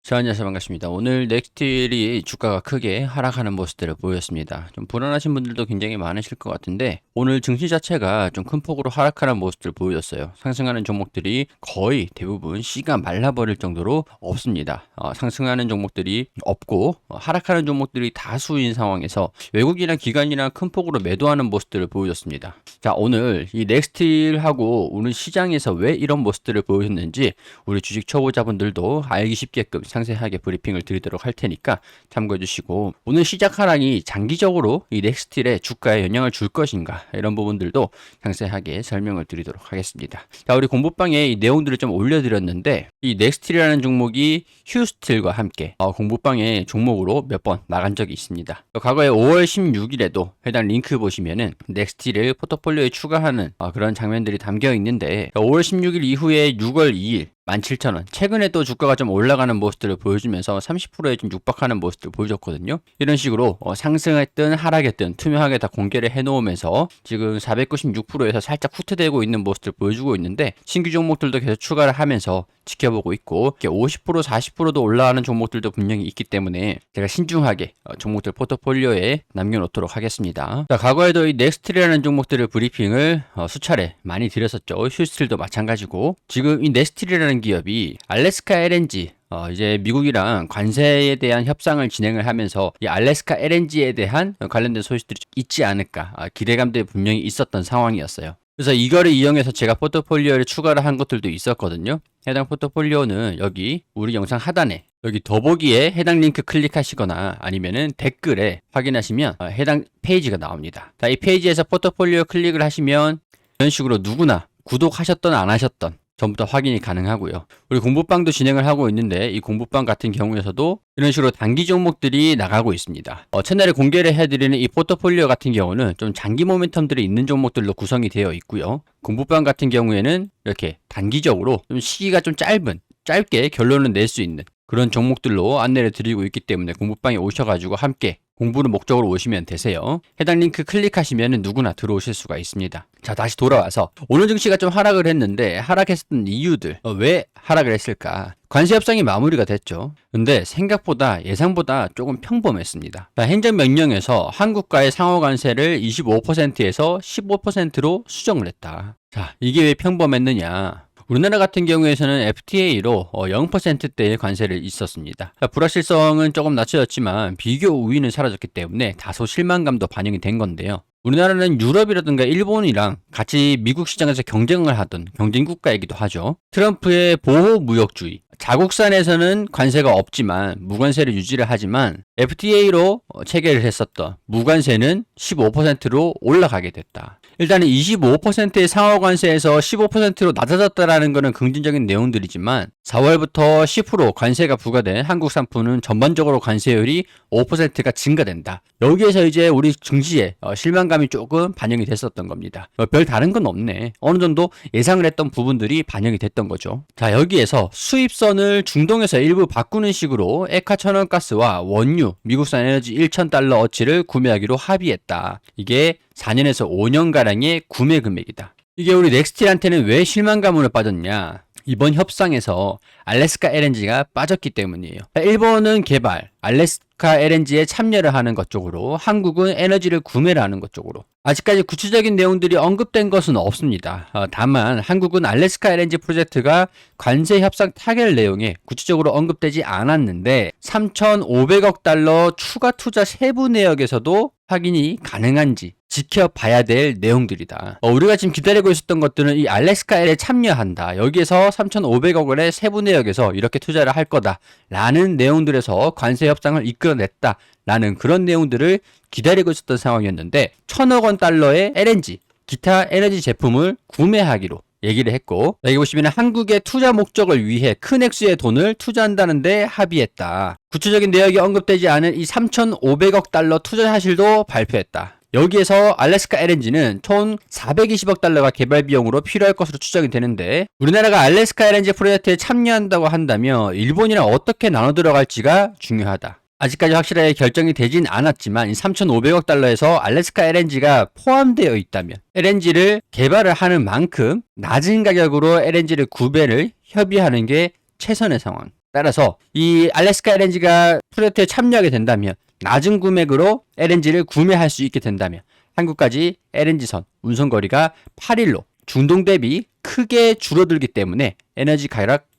자, 안녕하세요. 반갑습니다. 오늘 넥스틸이 주가가 크게 하락하는 모습들을 보였습니다. 좀 불안하신 분들도 굉장히 많으실 것 같은데 오늘 증시 자체가 좀 큰 폭으로 하락하는 모습들을 보여줬어요. 상승하는 종목들이 거의 대부분 씨가 말라버릴 정도로 없습니다. 상승하는 종목들이 없고 하락하는 종목들이 다수인 상황에서 외국이나 기관이나 큰 폭으로 매도하는 모습들을 보여줬습니다. 자, 오늘 이 넥스틸하고 오늘 시장에서 왜 이런 모습들을 보여줬는지 우리 주식 초보자분들도 알기 쉽게끔 상세하게 브리핑을 드리도록 할 테니까 참고해 주시고, 오늘 시작 하락이 장기적으로 이 넥스틸의 주가에 영향을 줄 것인가 이런 부분들도 상세하게 설명을 드리도록 하겠습니다. 자, 우리 공부방에 이 내용들을 좀 올려드렸는데 이 넥스틸이라는 종목이 휴스틸과 함께 공부방에 종목으로 몇 번 나간 적이 있습니다. 과거에 5월 16일에도 해당 링크 보시면은 넥스틸을 포트폴리오에 추가하는 그런 장면들이 담겨 있는데 5월 16일 이후에 6월 2일 17,000원. 최근에 또 주가가 좀 올라가는 모습들을 보여주면서 30%에 좀 육박하는 모습들을 보여줬거든요. 이런 식으로 상승했든 하락했든 투명하게 다 공개를 해놓으면서 지금 496%에서 살짝 후퇴되고 있는 모습들을 보여주고 있는데 신규 종목들도 계속 추가를 하면서 지켜보고 있고 50% 40%도 올라가는 종목들도 분명히 있기 때문에 제가 신중하게 종목들 포트폴리오에 남겨놓도록 하겠습니다. 자, 과거에도 이 넥스틸이라는 종목들을 브리핑을 수차례 많이 드렸었죠. 휴스틸도 마찬가지고 지금 이 넥스틸이라는 기업이 알래스카 LNG 이제 미국이랑 관세에 대한 협상을 진행을 하면서 이 알래스카 LNG에 대한 관련된 소식들이 있지 않을까 기대감들이 분명히 있었던 상황이었어요. 그래서 이거를 이용해서 제가 포트폴리오를 추가를 한 것들도 있었거든요. 해당 포트폴리오는 여기 우리 영상 하단에 여기 더보기에 해당 링크 클릭하시거나 아니면은 댓글에 확인하시면 해당 페이지가 나옵니다. 자, 이 페이지에서 포트폴리오 클릭을 하시면 이런 식으로 누구나 구독하셨던 안 하셨던 전부 다 확인이 가능하고요. 우리 공부방도 진행을 하고 있는데 이 공부방 같은 경우에서도 이런 식으로 단기 종목들이 나가고 있습니다. 채널에 공개를 해드리는 이 포트폴리오 같은 경우는 좀 장기 모멘텀들이 있는 종목들로 구성이 되어 있고요. 공부방 같은 경우에는 이렇게 단기적으로 좀 시기가 좀 짧게 결론을 낼 수 있는 그런 종목들로 안내를 드리고 있기 때문에 공부방에 오셔가지고 함께 공부를 목적으로 오시면 되세요. 해당 링크 클릭하시면 누구나 들어오실 수가 있습니다. 자, 다시 돌아와서 오늘 증시가 좀 하락을 했는데 하락했던 이유들 왜 하락을 했을까? 관세 협상이 마무리가 됐죠. 근데 생각보다 예상보다 조금 평범했습니다. 자, 행정명령에서 한국과의 상호 관세를 25%에서 15%로 수정을 했다. 자, 이게 왜 평범했느냐? 우리나라 같은 경우에서는 FTA로 0%대의 관세를 있었습니다. 불확실성은 조금 낮춰졌지만 비교 우위는 사라졌기 때문에 다소 실망감도 반영이 된 건데요. 우리나라는 유럽이라든가 일본이랑 같이 미국 시장에서 경쟁을 하던 경쟁 국가이기도 하죠. 트럼프의 보호무역주의, 자국산에서는 관세가 없지만 무관세를 유지를 하지만 FTA로 체결을 했었던 무관세는 15%로 올라가게 됐다. 일단은 25%의 상호관세에서 15%로 낮아졌다라는 것은 긍정적인 내용들이지만 4월부터 10% 관세가 부과된 한국 상품은 전반적으로 관세율이 5%가 증가된다. 여기에서 이제 우리 증시에 실망감이 조금 반영이 됐었던 겁니다. 별 다른 건 없네. 어느 정도 예상을 했던 부분들이 반영이 됐던 거죠. 자, 여기에서 수입선을 중동에서 일부 바꾸는 식으로 에카 천연가스와 원유, 미국산 에너지 1,000달러 어치를 구매하기로 합의했다. 이게 4년에서 5년가량의 구매 금액이다. 이게 우리 넥스틸한테는 왜 실망감으로 빠졌냐? 이번 협상에서 알래스카 LNG가 빠졌기 때문이에요. 일본은 개발, 알래스카 LNG에 참여를 하는 것 쪽으로, 한국은 에너지를 구매를 하는 것 쪽으로. 아직까지 구체적인 내용들이 언급된 것은 없습니다. 다만 한국은 알래스카 LNG 프로젝트가 관세 협상 타결 내용에 구체적으로 언급되지 않았는데 3,500억 달러 추가 투자 세부 내역에서도 확인이 가능한지 지켜봐야 될 내용들이다. 우리가 지금 기다리고 있었던 것들은 이 알래스카에 참여한다. 여기에서 3,500억 원의 세부 내역에서 이렇게 투자를 할 거다. 라는 내용들에서 관세 협상을 이끌어냈다. 라는 그런 내용들을 기다리고 있었던 상황이었는데 1,000억 원 달러의 LNG, 기타 에너지 제품을 구매하기로 얘기를 했고, 여기 보시면 한국의 투자 목적을 위해 큰 액수의 돈을 투자한다는데 합의했다. 구체적인 내역이 언급되지 않은 이 3,500억 달러 투자 사실도 발표했다. 여기에서 알래스카 LNG는 총 420억 달러가 개발 비용으로 필요할 것으로 추정이 되는데 우리나라가 알래스카 LNG 프로젝트에 참여한다고 한다면 일본이랑 어떻게 나눠 들어갈지가 중요하다. 아직까지 확실하게 결정이 되진 않았지만 이 3,500억 달러에서 알래스카 LNG가 포함되어 있다면 LNG를 개발을 하는 만큼 낮은 가격으로 LNG를 구매를 협의하는 게 최선의 상황. 따라서 이 알래스카 LNG가 프로젝트에 참여하게 된다면 낮은 금액으로 LNG를 구매할 수 있게 된다면 한국까지 LNG선 운송거리가 8일로 중동 대비 크게 줄어들기 때문에 에너지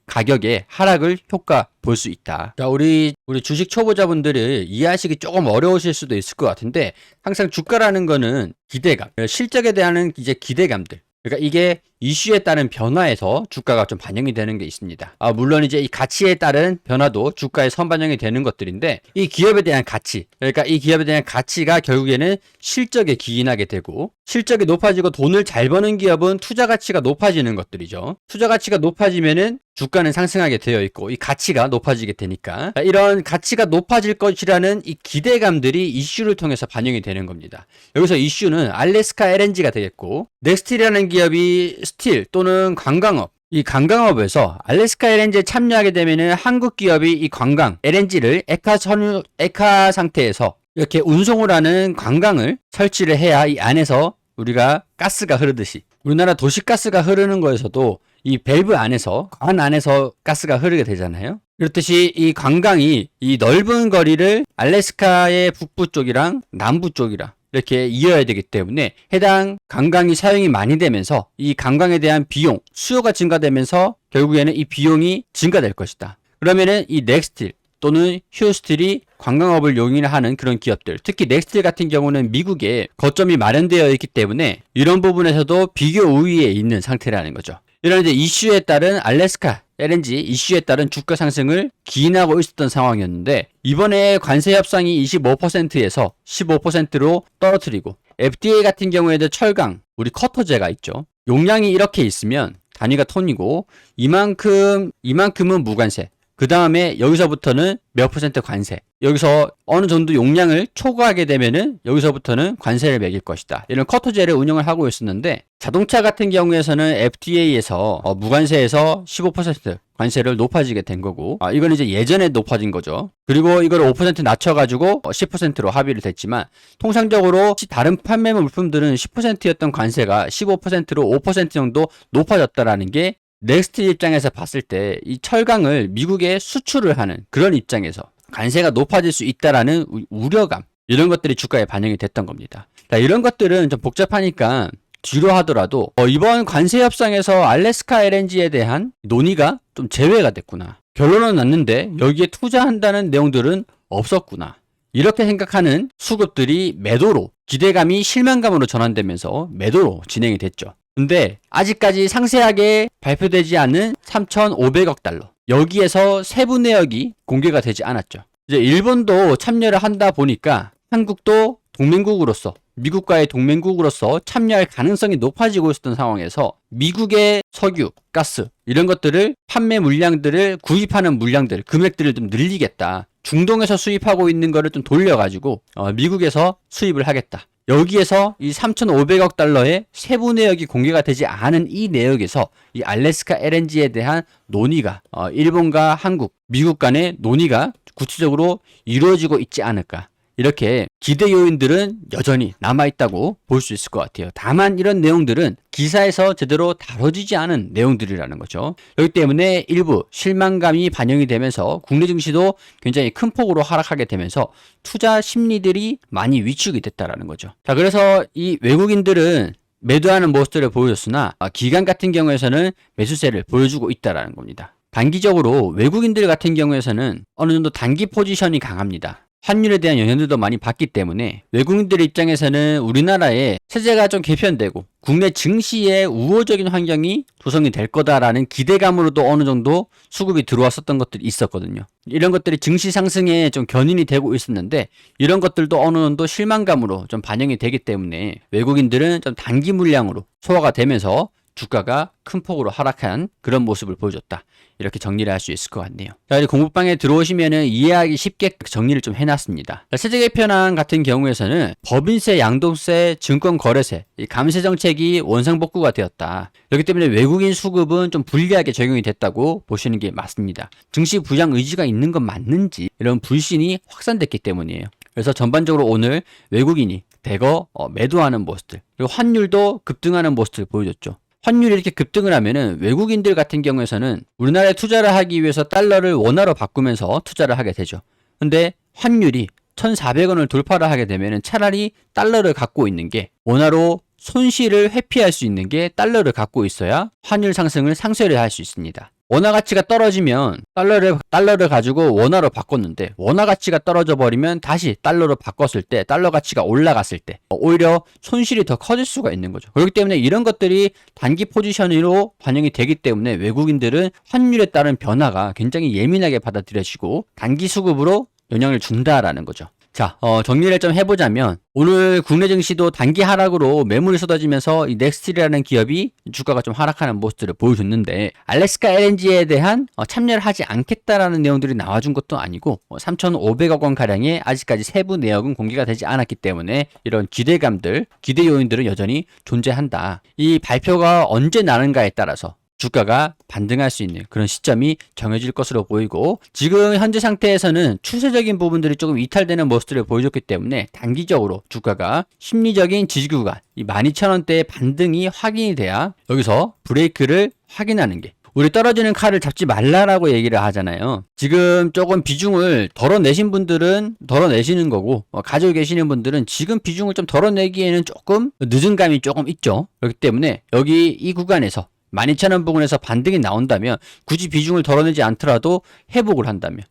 가격의 하락을 효과 볼 수 있다. 자, 우리 주식 초보자분들이 이해하시기 조금 어려우실 수도 있을 것 같은데 항상 주가라는 거는 기대감, 실적에 대한 이제 기대감들. 그러니까 이게 이슈에 따른 변화에서 주가가 좀 반영이 되는 게 있습니다. 물론 이제 이 가치에 따른 변화도 주가에 선반영이 되는 것들인데 이 기업에 대한 가치, 그러니까 이 기업에 대한 가치가 결국에는 실적에 기인하게 되고 실적이 높아지고 돈을 잘 버는 기업은 투자 가치가 높아지는 것들이죠. 투자 가치가 높아지면은 주가는 상승하게 되어 있고 이 가치가 높아지게 되니까 이런 가치가 높아질 것이라는 이 기대감들이 이슈를 통해서 반영이 되는 겁니다. 여기서 이슈는 알래스카 LNG가 되겠고 넥스틸이라는 기업이 스틸 또는 관광업, 이 관광업에서 알래스카 LNG에 참여하게 되면은 한국 기업이 이 관광 LNG를 액화 상태에서 이렇게 운송을 하는 관광을 설치를 해야 이 안에서 우리가 가스가 흐르듯이 우리나라 도시가스가 흐르는 거에서도 이 밸브 안에서 관 안에서 가스가 흐르게 되잖아요. 그렇듯이 이 관광이 이 넓은 거리를 알래스카의 북부 쪽이랑 남부 쪽이랑 이렇게 이어야 되기 때문에 해당 관광이 사용이 많이 되면서 이 관광에 대한 비용, 수요가 증가되면서 결국에는 이 비용이 증가될 것이다. 그러면은 이 넥스틸 또는 휴스틸이 관광업을 용인하는 그런 기업들, 특히 넥스틸 같은 경우는 미국에 거점이 마련되어 있기 때문에 이런 부분에서도 비교 우위에 있는 상태라는 거죠. 이런 이제 이슈에 따른 알래스카 LNG 이슈에 따른 주가 상승을 기인하고 있었던 상황이었는데 이번에 관세 협상이 25%에서 15%로 떨어뜨리고 FDA 같은 경우에도 철강, 우리 커터제가 있죠. 용량이 이렇게 있으면 단위가 톤이고 이만큼은 무관세. 그 다음에 여기서부터는 몇 퍼센트 관세. 여기서 어느 정도 용량을 초과하게 되면은 여기서부터는 관세를 매길 것이다. 이런 커터제를 운영을 하고 있었는데 자동차 같은 경우에서는 FTA에서 무관세에서 15% 관세를 높아지게 된 거고 이건 이제 예전에 높아진 거죠. 그리고 이걸 5% 낮춰가지고 10%로 합의를 됐지만 통상적으로 다른 판매 물품들은 10%였던 관세가 15%로 5% 정도 높아졌다라는 게 넥스트 입장에서 봤을 때 이 철강을 미국에 수출을 하는 그런 입장에서 관세가 높아질 수 있다라는 우려감 이런 것들이 주가에 반영이 됐던 겁니다. 자, 이런 것들은 좀 복잡하니까 뒤로 하더라도 이번 관세 협상에서 알래스카 LNG에 대한 논의가 좀 제외가 됐구나. 결론은 났는데 여기에 투자한다는 내용들은 없었구나. 이렇게 생각하는 수급들이 매도로 기대감이 실망감으로 전환되면서 매도로 진행이 됐죠. 근데 아직까지 상세하게 발표되지 않은 3,500억 달러 여기에서 세부 내역이 공개가 되지 않았죠. 이제 일본도 참여를 한다 보니까 한국도 동맹국으로서 미국과의 동맹국으로서 참여할 가능성이 높아지고 있었던 상황에서 미국의 석유, 가스 이런 것들을 판매 물량들을 구입하는 물량들 금액들을 좀 늘리겠다. 중동에서 수입하고 있는 거를 좀 돌려가지고 미국에서 수입을 하겠다. 여기에서 이 3,500억 달러의 세부 내역이 공개가 되지 않은 이 내역에서 이 알래스카 LNG에 대한 논의가 일본과 한국, 미국 간의 논의가 구체적으로 이루어지고 있지 않을까. 이렇게 기대 요인들은 여전히 남아있다고 볼 수 있을 것 같아요. 다만 이런 내용들은 기사에서 제대로 다뤄지지 않은 내용들이라는 거죠. 그렇기 때문에 일부 실망감이 반영이 되면서 국내 증시도 굉장히 큰 폭으로 하락하게 되면서 투자 심리들이 많이 위축이 됐다라는 거죠. 자, 그래서 이 외국인들은 매도하는 모습들을 보여줬으나 기관 같은 경우에서는 매수세를 보여주고 있다라는 겁니다. 단기적으로 외국인들 같은 경우에서는 어느 정도 단기 포지션이 강합니다. 환율에 대한 영향들도 많이 받기 때문에 외국인들 입장에서는 우리나라의 세제가 좀 개편되고 국내 증시에 우호적인 환경이 조성이 될 거다라는 기대감으로도 어느 정도 수급이 들어왔었던 것들이 있었거든요. 이런 것들이 증시 상승에 좀 견인이 되고 있었는데 이런 것들도 어느 정도 실망감으로 좀 반영이 되기 때문에 외국인들은 좀 단기 물량으로 소화가 되면서 주가가 큰 폭으로 하락한 그런 모습을 보여줬다. 이렇게 정리를 할 수 있을 것 같네요. 자, 이제 공부방에 들어오시면은 이해하기 쉽게 정리를 좀 해놨습니다. 세제 개편안 같은 경우에서는 법인세, 양도세, 증권거래세, 이 감세 정책이 원상복구가 되었다. 그렇기 때문에 외국인 수급은 좀 불리하게 적용이 됐다고 보시는 게 맞습니다. 증시 부양 의지가 있는 건 맞는지 이런 불신이 확산됐기 때문이에요. 그래서 전반적으로 오늘 외국인이 대거 매도하는 모습들 그리고 환율도 급등하는 모습을 보여줬죠. 환율이 이렇게 급등을 하면은 외국인들 같은 경우에서는 우리나라에 투자를 하기 위해서 달러를 원화로 바꾸면서 투자를 하게 되죠. 근데 환율이 1,400원을 돌파를 하게 되면은 차라리 달러를 갖고 있는 게 원화로 손실을 회피할 수 있는 게 달러를 갖고 있어야 환율 상승을 상쇄를 할 수 있습니다. 원화 가치가 떨어지면 달러를 가지고 원화로 바꿨는데 원화 가치가 떨어져 버리면 다시 달러로 바꿨을 때 달러 가치가 올라갔을 때 오히려 손실이 더 커질 수가 있는 거죠. 그렇기 때문에 이런 것들이 단기 포지션으로 반영이 되기 때문에 외국인들은 환율에 따른 변화가 굉장히 예민하게 받아들여지고 단기 수급으로 영향을 준다라는 거죠. 자, 정리를 좀 해보자면 오늘 국내 증시도 단기 하락으로 매물이 쏟아지면서 이 넥스트리라는 기업이 주가가 좀 하락하는 모습들을 보여줬는데 알래스카 LNG에 대한 참여를 하지 않겠다라는 내용들이 나와준 것도 아니고 3,500억 원 가량의 아직까지 세부 내역은 공개가 되지 않았기 때문에 이런 기대감들, 기대 요인들은 여전히 존재한다. 이 발표가 언제 나는가에 따라서 주가가 반등할 수 있는 그런 시점이 정해질 것으로 보이고 지금 현재 상태에서는 추세적인 부분들이 조금 이탈되는 모습들을 보여줬기 때문에 단기적으로 주가가 심리적인 지지 구간 이 12,000원대의 반등이 확인이 돼야 여기서 브레이크를 확인하는 게 우리 떨어지는 칼을 잡지 말라라고 얘기를 하잖아요. 지금 조금 비중을 덜어내신 분들은 덜어내시는 거고 가지고 계시는 분들은 지금 비중을 좀 덜어내기에는 조금 늦은 감이 조금 있죠. 그렇기 때문에 여기 이 구간에서 12,000원 부근에서 반등이 나온다면 굳이 비중을 덜어내지 않더라도 회복을 한다면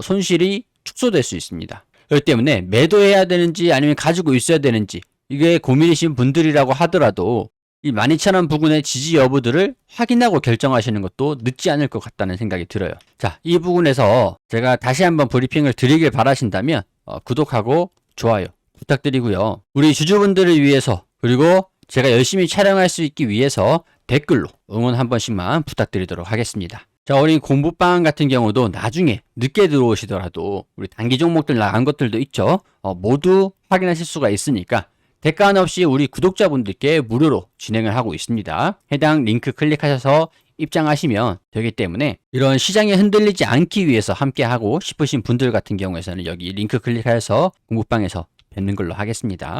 손실이 축소될 수 있습니다. 그렇기 때문에 매도해야 되는지 아니면 가지고 있어야 되는지 이게 고민이신 분들이라고 하더라도 이 12,000원 부근의 지지 여부들을 확인하고 결정하시는 것도 늦지 않을 것 같다는 생각이 들어요. 자, 이 부분에서 제가 다시 한번 브리핑을 드리길 바라신다면 구독하고 좋아요 부탁드리고요. 우리 주주분들을 위해서 그리고 제가 열심히 촬영할 수 있기 위해서 댓글로 응원 한 번씩만 부탁드리도록 하겠습니다. 자, 우리 공부방 같은 경우도 나중에 늦게 들어오시더라도 우리 단기 종목들 나간 것들도 있죠. 모두 확인하실 수가 있으니까 대가 없이 우리 구독자분들께 무료로 진행을 하고 있습니다. 해당 링크 클릭하셔서 입장하시면 되기 때문에 이런 시장에 흔들리지 않기 위해서 함께 하고 싶으신 분들 같은 경우에는 여기 링크 클릭하셔서 공부방에서 뵙는 걸로 하겠습니다.